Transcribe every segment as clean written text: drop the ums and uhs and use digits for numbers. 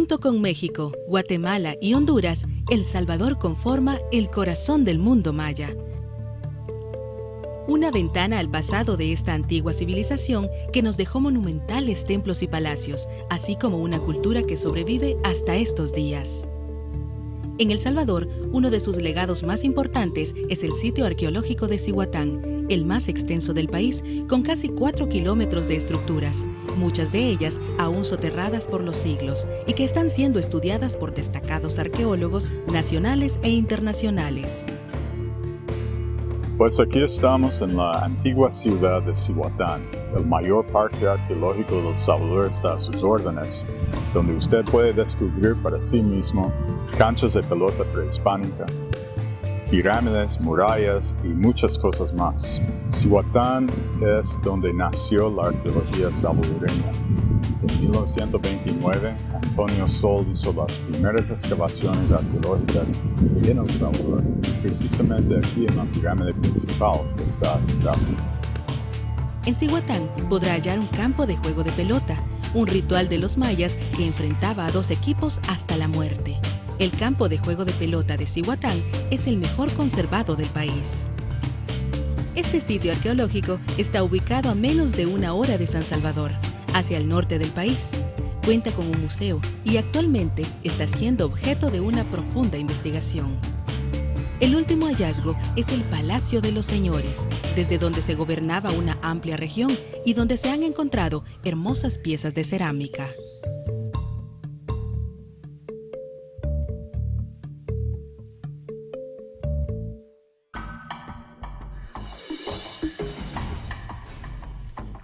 Junto con México, Guatemala y Honduras, El Salvador conforma el corazón del mundo maya. Una ventana al pasado de esta antigua civilización que nos dejó monumentales templos y palacios, así como una cultura que sobrevive hasta estos días. En El Salvador, uno de sus legados más importantes es el sitio arqueológico de Cihuatán, el más extenso del país, con casi 4 kilómetros de estructuras, muchas de ellas aún soterradas por los siglos y que están siendo estudiadas por destacados arqueólogos nacionales e internacionales. Pues aquí estamos en la antigua ciudad de Cihuatán. El mayor parque arqueológico de El Salvador está a sus órdenes, donde usted puede descubrir para sí mismo canchas de pelota prehispánicas, pirámides, murallas y muchas cosas más. Cihuatán es donde nació la arqueología salvadoreña. En 1929, Antonio Sol hizo las primeras excavaciones arqueológicas en El Salvador, precisamente aquí en la pirámide principal que está atrás. En Cihuatán podrá hallar un campo de juego de pelota, un ritual de los mayas que enfrentaba a 2 equipos hasta la muerte. El campo de juego de pelota de Cihuatán es el mejor conservado del país. Este sitio arqueológico está ubicado a menos de 1 hora de San Salvador, hacia el norte del país. Cuenta con un museo y actualmente está siendo objeto de una profunda investigación. El último hallazgo es el Palacio de los Señores, desde donde se gobernaba una amplia región y donde se han encontrado hermosas piezas de cerámica.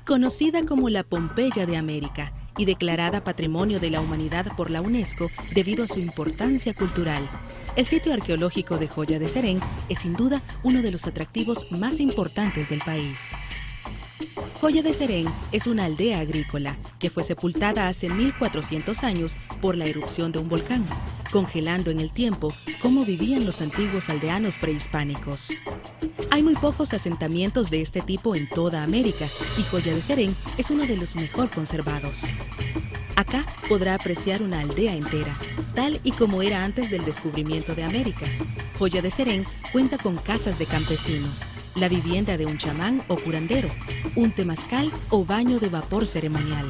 Conocida como la Pompeya de América y declarada Patrimonio de la Humanidad por la UNESCO debido a su importancia cultural, el sitio arqueológico de Joya de Serén es sin duda uno de los atractivos más importantes del país. Joya de Serén es una aldea agrícola que fue sepultada hace 1400 años por la erupción de un volcán, congelando en el tiempo cómo vivían los antiguos aldeanos prehispánicos. Hay muy pocos asentamientos de este tipo en toda América y Joya de Serén es uno de los mejor conservados. Acá podrá apreciar una aldea entera, tal y como era antes del descubrimiento de América. Joya de Serén cuenta con casas de campesinos, la vivienda de un chamán o curandero, un temazcal o baño de vapor ceremonial.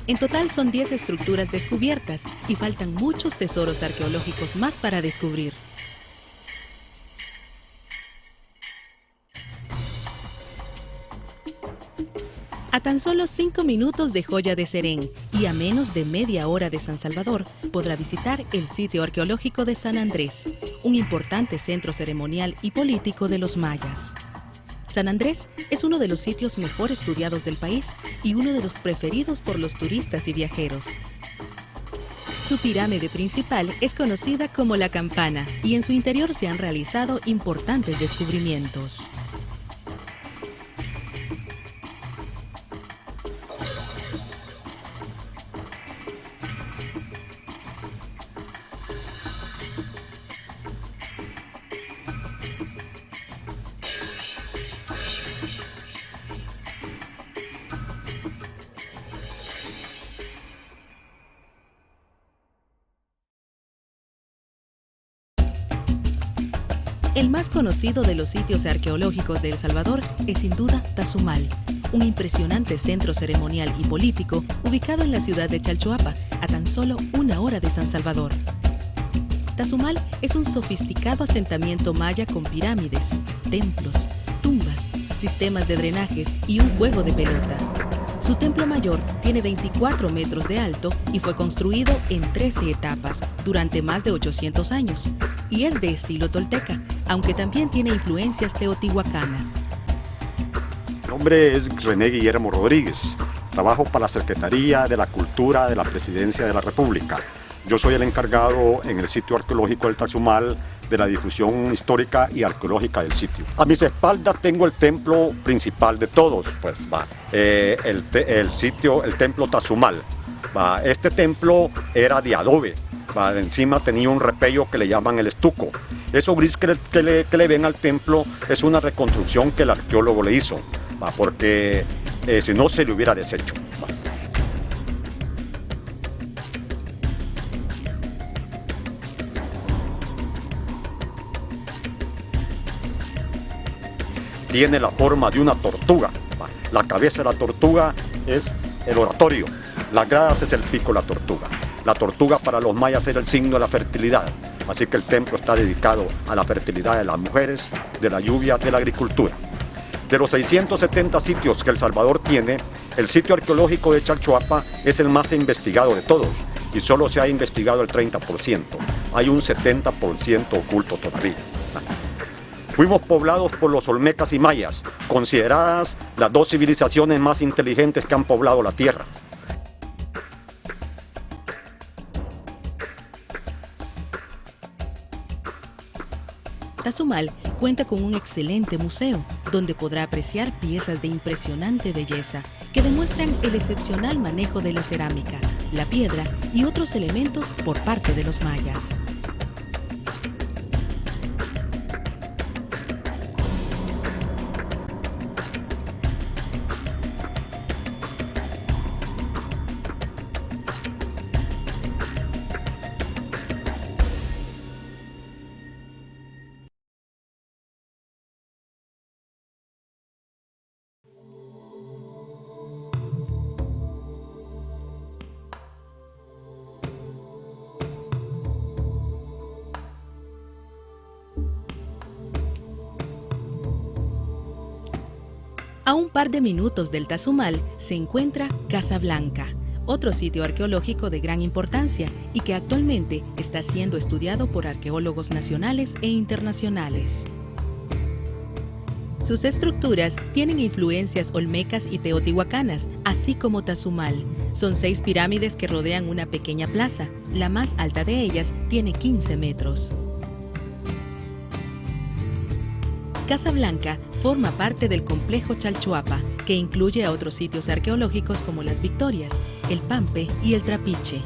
En total son 10 estructuras descubiertas y faltan muchos tesoros arqueológicos más para descubrir. A tan solo 5 minutos de Joya de Serén y a menos de media hora de San Salvador, podrá visitar el sitio arqueológico de San Andrés, un importante centro ceremonial y político de los mayas. San Andrés es uno de los sitios mejor estudiados del país y uno de los preferidos por los turistas y viajeros. Su pirámide principal es conocida como La Campana y en su interior se han realizado importantes descubrimientos. El más conocido de los sitios arqueológicos de El Salvador es sin duda Tazumal, un impresionante centro ceremonial y político ubicado en la ciudad de Chalchuapa, a tan solo 1 hora de San Salvador. Tazumal es un sofisticado asentamiento maya con pirámides, templos, tumbas, sistemas de drenajes y un juego de pelota. Su templo mayor tiene 24 metros de alto y fue construido en 13 etapas durante más de 800 años y es de estilo tolteca, aunque también tiene influencias teotihuacanas. Mi nombre es René Guillermo Rodríguez. Trabajo para la Secretaría de la Cultura de la Presidencia de la República. Yo soy el encargado en el sitio arqueológico del Tazumal de la difusión histórica y arqueológica del sitio. A mis espaldas tengo el templo principal de todos, pues el templo Tazumal. Este templo era de adobe. Encima tenía un repello que le llaman el estuco. Eso gris que le ven al templo es una reconstrucción que el arqueólogo le hizo, porque si no se le hubiera deshecho. tiene la forma de una tortuga. La cabeza de la tortuga es el oratorio, las gradas es el pico de la tortuga. La tortuga para los mayas era el signo de la fertilidad, así que el templo está dedicado a la fertilidad de las mujeres, de la lluvia, de la agricultura. De los 670 sitios que El Salvador tiene, el sitio arqueológico de Chalchuapa es el más investigado de todos y solo se ha investigado el 30%. Hay un 70% oculto todavía. Fuimos poblados por los olmecas y mayas, consideradas las dos civilizaciones más inteligentes que han poblado la tierra. Tazumal cuenta con un excelente museo, donde podrá apreciar piezas de impresionante belleza que demuestran el excepcional manejo de la cerámica, la piedra y otros elementos por parte de los mayas. A un par de minutos del Tazumal se encuentra Casa Blanca, otro sitio arqueológico de gran importancia y que actualmente está siendo estudiado por arqueólogos nacionales e internacionales. Sus estructuras tienen influencias olmecas y teotihuacanas, así como Tazumal. Son 6 pirámides que rodean una pequeña plaza. La más alta de ellas tiene 15 metros. Casa Blanca forma parte del complejo Chalchuapa, que incluye a otros sitios arqueológicos como las Victorias, el Pampe y el Trapiche.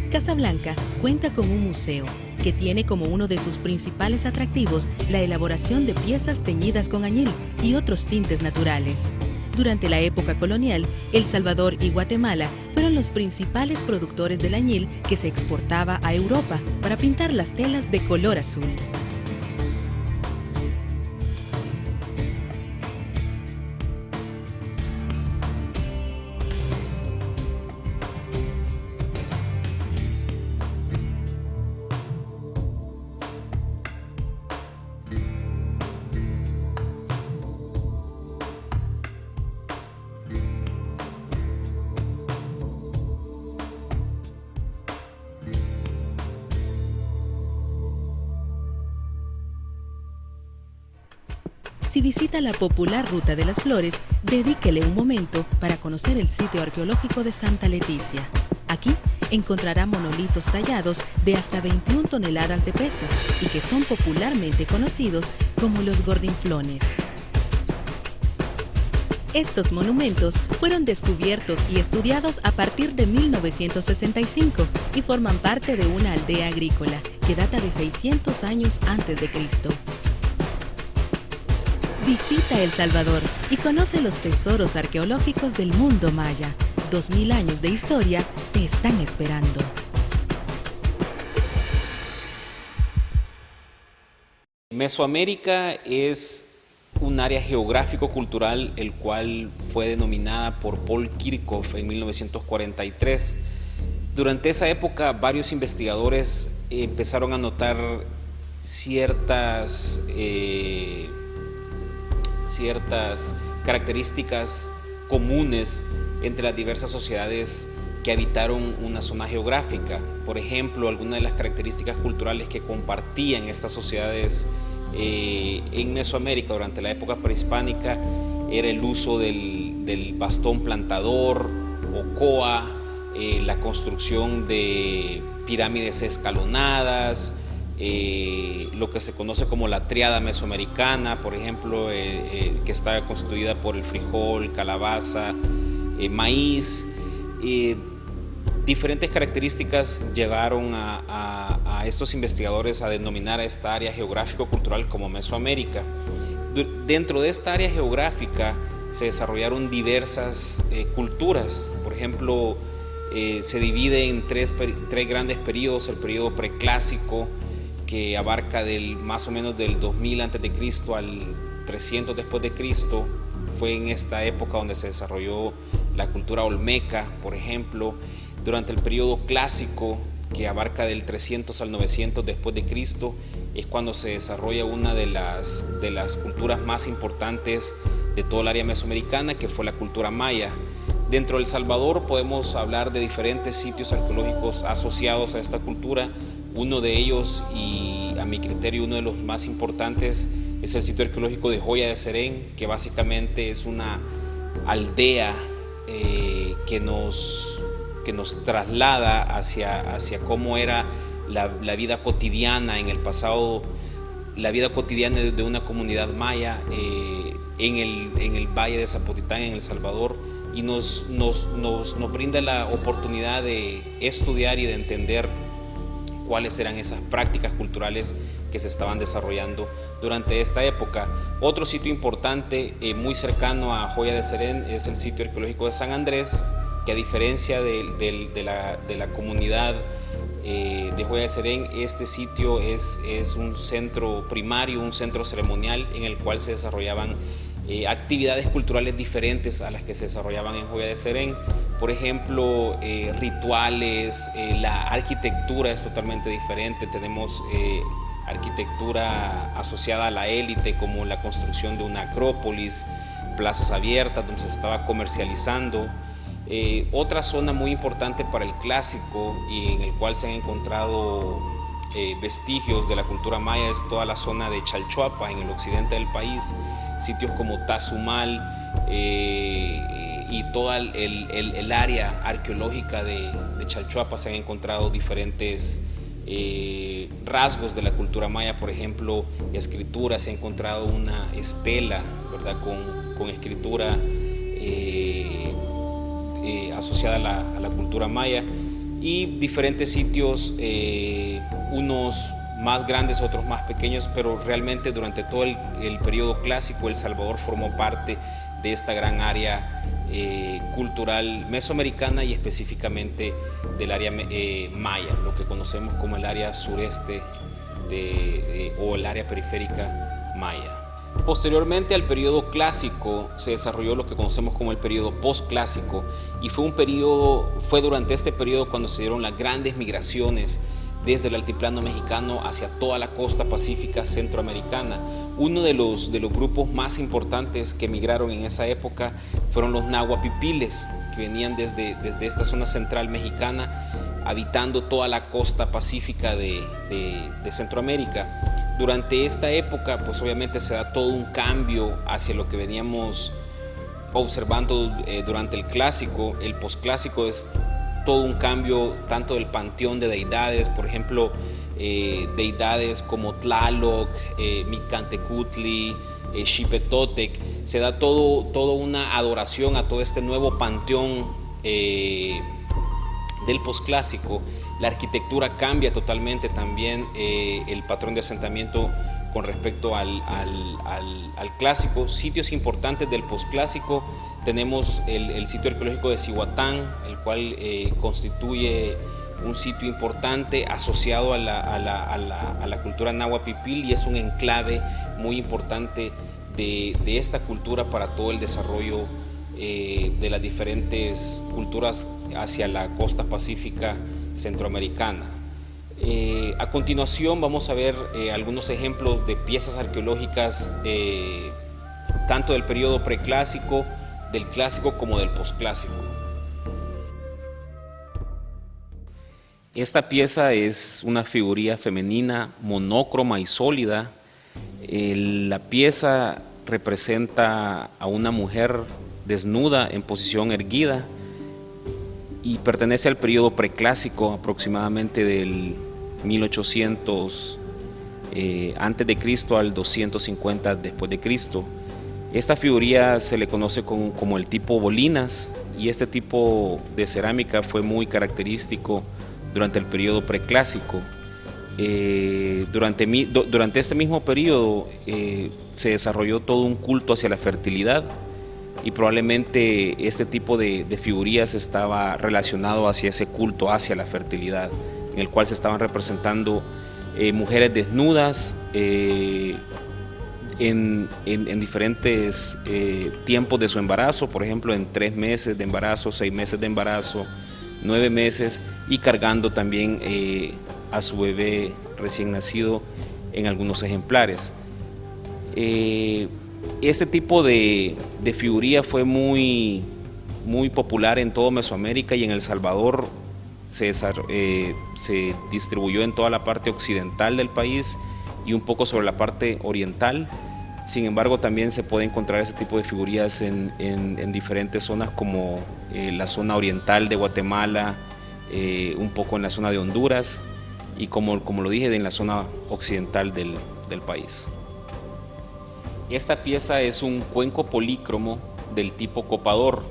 Casa Blanca cuenta con un museo que tiene como uno de sus principales atractivos la elaboración de piezas teñidas con añil y otros tintes naturales. Durante la época colonial, El Salvador y Guatemala fueron los principales productores del añil que se exportaba a Europa para pintar las telas de color azul. Si visita la popular Ruta de las Flores, dedíquele un momento para conocer el sitio arqueológico de Santa Leticia. Aquí encontrará monolitos tallados de hasta 21 toneladas de peso y que son popularmente conocidos como los gordinflones. Estos monumentos fueron descubiertos y estudiados a partir de 1965 y forman parte de una aldea agrícola que data de 600 años antes de Cristo. Visita El Salvador y conoce los tesoros arqueológicos del mundo maya. 2000 años de historia te están esperando. Mesoamérica es un área geográfico-cultural el cual fue denominada por Paul Kirchhoff en 1943. Durante esa época varios investigadores empezaron a notar ciertas características comunes entre las diversas sociedades que habitaron una zona geográfica. Por ejemplo, algunas de las características culturales que compartían estas sociedades en Mesoamérica durante la época prehispánica era el uso del bastón plantador o coa, la construcción de pirámides escalonadas, lo que se conoce como la tríada mesoamericana, por ejemplo, que está constituida por el frijol, calabaza, maíz. Diferentes características llevaron a estos investigadores a denominar a esta área geográfico-cultural como Mesoamérica. Dentro de esta área geográfica se desarrollaron diversas culturas. Por ejemplo, se divide en tres grandes periodos: el periodo preclásico, que abarca más o menos del 2000 a.C. al 300 después de Cristo. Fue en esta época donde se desarrolló la cultura olmeca, por ejemplo. Durante el periodo clásico, que abarca del 300 al 900 después de Cristo, es cuando se desarrolla una de las culturas más importantes de toda el área mesoamericana, que fue la cultura maya. Dentro de El Salvador podemos hablar de diferentes sitios arqueológicos asociados a esta cultura. Uno de ellos, y a mi criterio uno de los más importantes, es el sitio arqueológico de Joya de Serén, que básicamente es una aldea que nos traslada hacia cómo era la vida cotidiana en el pasado, la vida cotidiana de una comunidad maya en el Valle de Zapotitán, en El Salvador, y nos brinda la oportunidad de estudiar y de entender cuáles eran esas prácticas culturales que se estaban desarrollando durante esta época. Otro sitio importante, muy cercano a Joya de Serén, es el sitio arqueológico de San Andrés, que a diferencia de la comunidad de Joya de Serén, este sitio es un centro primario, un centro ceremonial en el cual se desarrollaban actividades culturales diferentes a las que se desarrollaban en Joya de Serén. Por ejemplo, rituales, la arquitectura es totalmente diferente. Tenemos arquitectura asociada a la élite, como la construcción de una acrópolis, plazas abiertas donde se estaba comercializando. Otra zona muy importante para el clásico y en el cual se han encontrado vestigios de la cultura maya es toda la zona de Chalchuapa, en el occidente del país. Sitios como Tazumal y toda el área arqueológica de Chalchuapa se han encontrado diferentes rasgos de la cultura maya. Por ejemplo, escritura, se ha encontrado una estela, ¿verdad?, con escritura asociada a la cultura maya, y diferentes sitios, unos más grandes, otros más pequeños, pero realmente durante todo el periodo clásico El Salvador formó parte de esta gran área cultural mesoamericana y específicamente del área maya, lo que conocemos como el área sureste o el área periférica maya. Posteriormente al periodo clásico se desarrolló lo que conocemos como el periodo postclásico, y fue durante este periodo cuando se dieron las grandes migraciones desde el altiplano mexicano hacia toda la costa pacífica centroamericana. Uno de los grupos más importantes que migraron en esa época fueron los nahuapipiles, que venían desde esta zona central mexicana, habitando toda la costa pacífica de Centroamérica. Durante esta época, pues obviamente se da todo un cambio hacia lo que veníamos observando durante el clásico. El posclásico es todo un cambio tanto del panteón de deidades, por ejemplo, deidades como Tlaloc, Micantecutli, Xipetotec. Se da todo una adoración a todo este nuevo panteón del posclásico. La arquitectura cambia totalmente también, el patrón de asentamiento con respecto al clásico. Sitios importantes del posclásico: tenemos el sitio arqueológico de Cihuatán, el cual constituye un sitio importante asociado a la cultura nahuapipil, y es un enclave muy importante de esta cultura para todo el desarrollo de las diferentes culturas hacia la costa pacífica centroamericana. A continuación vamos a ver algunos ejemplos de piezas arqueológicas tanto del periodo preclásico, del clásico como del posclásico. Esta pieza es una figuría femenina monócroma y sólida. La pieza representa a una mujer desnuda en posición erguida y pertenece al periodo preclásico, aproximadamente del 1800 antes de Cristo al 250 después de Cristo. Esta figuría se le conoce como el tipo Bolinas. y este tipo de cerámica fue muy característico durante el periodo preclásico. Durante este mismo periodo se desarrolló todo un culto hacia la fertilidad y probablemente este tipo de figurías estaba relacionado hacia ese culto hacia la fertilidad, en el cual se estaban representando mujeres desnudas en diferentes tiempos de su embarazo, por ejemplo en 3 meses de embarazo, 6 meses de embarazo, 9 meses, y cargando también a su bebé recién nacido en algunos ejemplares. Este tipo de figuría fue muy popular en todo Mesoamérica, y en El Salvador se distribuyó en toda la parte occidental del país y un poco sobre la parte oriental. Sin embargo, también se puede encontrar ese tipo de figurías en diferentes zonas, como la zona oriental de Guatemala, un poco en la zona de Honduras y como lo dije, en la zona occidental del país. Esta pieza es un cuenco polícromo del tipo copador.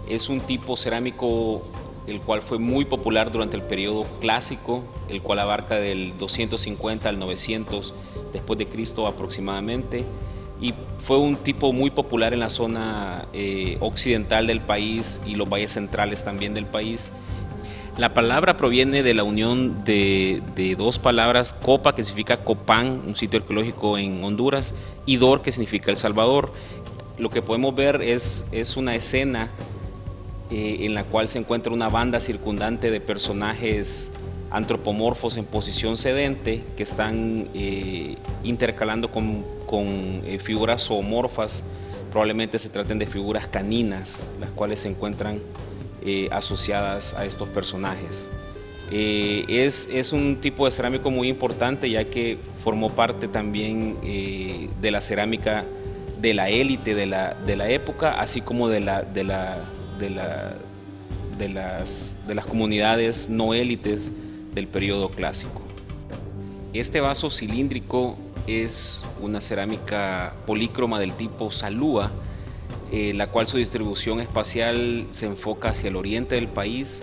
Es un tipo cerámico el cual fue muy popular durante el periodo clásico, el cual abarca del 250 al 900 después de Cristo aproximadamente, y fue un tipo muy popular en la zona occidental del país y los valles centrales también del país. La palabra proviene de la unión de dos palabras: copa, que significa Copán, un sitio arqueológico en Honduras, y dor, que significa El Salvador. Lo que podemos ver es una escena en la cual se encuentra una banda circundante de personajes antropomorfos en posición sedente que están intercalando con figuras zoomorfas. Probablemente se traten de figuras caninas, las cuales se encuentran asociadas a estos personajes. Es un tipo de cerámico muy importante, ya que formó parte también de la cerámica de la élite de la época, así como de las comunidades no élites del periodo clásico. Este vaso cilíndrico es una cerámica polícroma del tipo Salúa, la cual su distribución espacial se enfoca hacia el oriente del país,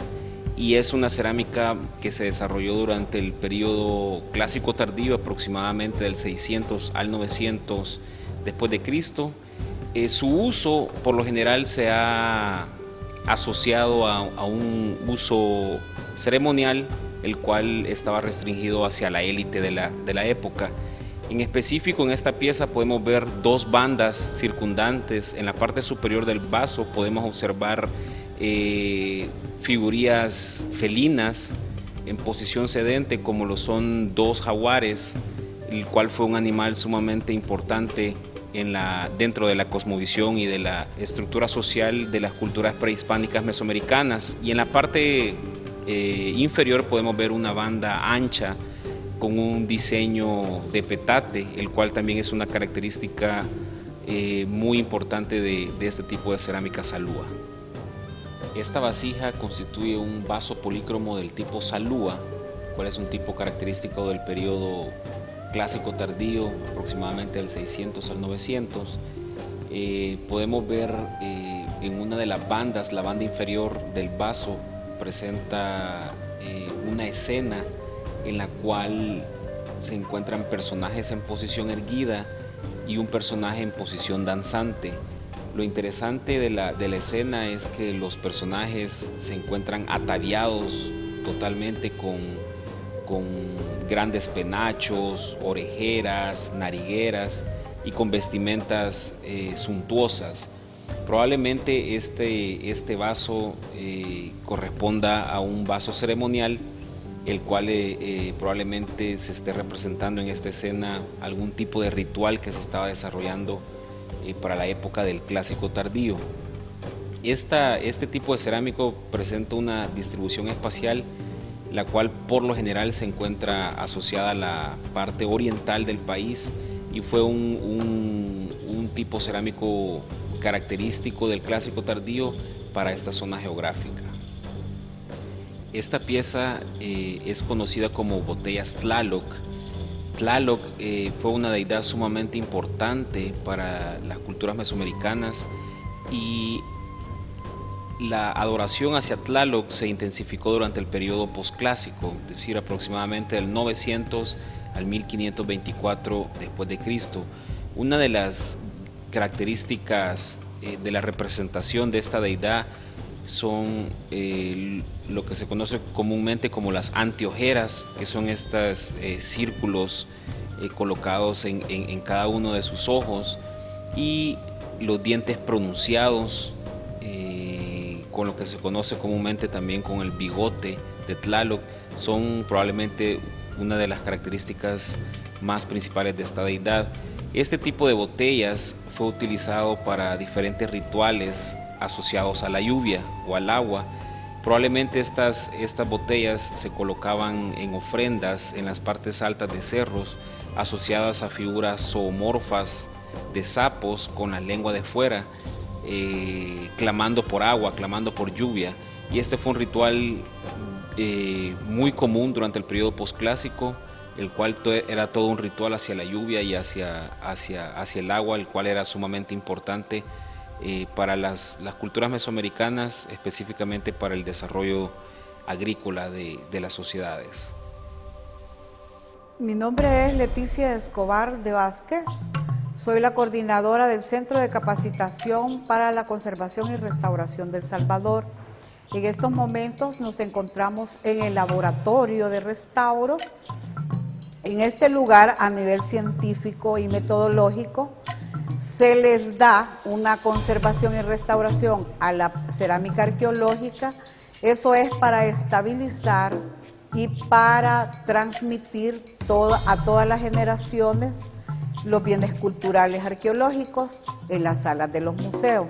y es una cerámica que se desarrolló durante el periodo clásico tardío, aproximadamente del 600 al 900 después de Cristo. Su uso por lo general se ha asociado a un uso ceremonial, el cual estaba restringido hacia la élite de la época. En específico, en esta pieza podemos ver dos bandas circundantes. En la parte superior del vaso podemos observar figuras felinas en posición sedente, como lo son dos jaguares, el cual fue un animal sumamente importante dentro de la cosmovisión y de la estructura social de las culturas prehispánicas mesoamericanas. Y en la parte inferior podemos ver una banda ancha con un diseño de petate, el cual también es una característica muy importante de este tipo de cerámica Salúa. Esta vasija constituye un vaso polícromo del tipo Salúa, cual es un tipo característico del periodo clásico tardío, aproximadamente del 600 al 900. Podemos ver en una de las bandas, la banda inferior del vaso, presenta una escena en la cual se encuentran personajes en posición erguida y un personaje en posición danzante. Lo interesante de la escena es que los personajes se encuentran ataviados totalmente con grandes penachos, orejeras, narigueras y con vestimentas suntuosas. Probablemente este vaso corresponda a un vaso ceremonial, el cual probablemente se esté representando en esta escena algún tipo de ritual que se estaba desarrollando para la época del clásico tardío. Este tipo de cerámico presenta una distribución espacial, la cual por lo general se encuentra asociada a la parte oriental del país, y fue un tipo cerámico característico del clásico tardío para esta zona geográfica. Esta pieza es conocida como botellas Tlaloc. Tlaloc fue una deidad sumamente importante para las culturas mesoamericanas, y la adoración hacia Tlaloc se intensificó durante el periodo posclásico, es decir, aproximadamente del 900 al 1524 después de Cristo. Una de las características de la representación de esta deidad son lo que se conoce comúnmente como las anteojeras, que son estos círculos colocados en cada uno de sus ojos, y los dientes pronunciados, con lo que se conoce comúnmente también con el bigote de Tlaloc, son probablemente una de las características más principales de esta deidad. Este tipo de botellas fue utilizado para diferentes rituales asociados a la lluvia o al agua. Probablemente estas botellas se colocaban en ofrendas en las partes altas de cerros, asociadas a figuras zoomorfas de sapos con la lengua de fuera, clamando por agua, clamando por lluvia. Y este fue un ritual muy común durante el periodo posclásico, el cual era todo un ritual hacia la lluvia y hacia el agua, el cual era sumamente importante para las culturas mesoamericanas, específicamente para el desarrollo agrícola de las sociedades. Mi nombre es Leticia Escobar de Vázquez. Soy la coordinadora del Centro de Capacitación para la Conservación y Restauración del Salvador. En estos momentos nos encontramos en el laboratorio de restauro. En este lugar, a nivel científico y metodológico, se les da una conservación y restauración a la cerámica arqueológica. Eso es para estabilizar y para transmitir a todas las generaciones los bienes culturales arqueológicos en las salas de los museos.